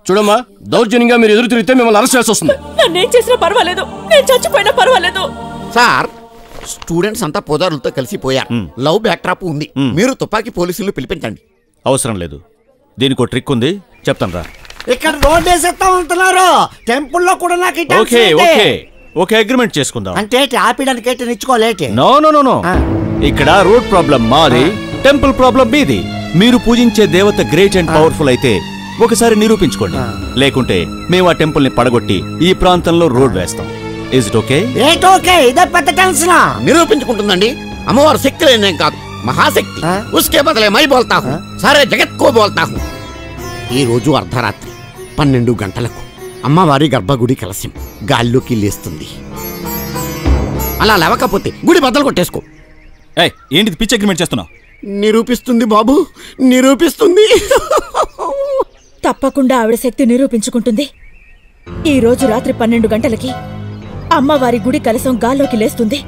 చూడమ్మా, దౌర్జన్యంగా మీరు ఎదురు తిరిగితే మిమ్మల్ని అరెస్ట్ చేసి వస్తుంది. నన్నేం చేసినా పర్వాలేదు, నేను చచ్చిపోయినా పర్వాలేదు. సార్, స్టూడెంట్స్ అంతా పోదారులతో కలిసిపోయారు. లవ్ బ్యాక్ ట్రాప్ ఉంది. మీరు తుపాకీ పోలీసులు పిలిపించండి. అవసరం లేదు, దీనికి ఒక ట్రిక్ ఉంది, చెప్తాను రా. ఇక్కడ రోడ్ వేసేస్తా ఉంటున్నారు, టెంపుల్లో కూడా నాకు ఓకే ఓకే ఓకే అగ్రిమెంట్ చేసుకుందాం. అంటే ఆపడానికి నిచ్చుకోలేటే? నో నో నో నో, ఇక్కడ రోడ్ ప్రాబ్లం మాది, టెంపుల్ ప్రాబ్లం మీది. మీరు పూజించే దేవత గ్రేట్ అండ్ పవర్ఫుల్ అయితే ఒకసారి నిరూపించుకోండి, లేకుంటే మేము ఆ టెంపుల్ ని పడగొట్టి ఈ ప్రాంతంలో రోడ్ వేస్తాం. Is it okay? ఇదే పెద్ద టెన్షన్. నిరూపించుకుంటుందండి. అమ్మవారు శక్తి లేనేం కాదు, మహాశక్తి. ఉస్కే బదలే మై బోల్తా హూ, సారే జగత్ కో బోల్తా హూ. ఈ రోజు అర్ధరాత్రి 12 గంటలకు అమ్మవారి గర్భగుడి కలశం గాల్లోకి లేస్తుంది. అలా లేవకపోతే గుడి బద్దలు కొట్టేసుకో. ఏంటిది పిచ్ అగ్రిమెంట్ చేస్తున్నావు? నిరూపిస్తుంది బాబు, నిరూపిస్తుంది. తప్పకుండా ఆవిడ శక్తి నిరూపించుకుంటుంది. ఈ రోజు రాత్రి 12 గంటలకి అమ్మవారి గుడి కలశం గాల్లోకి లేస్తుంది.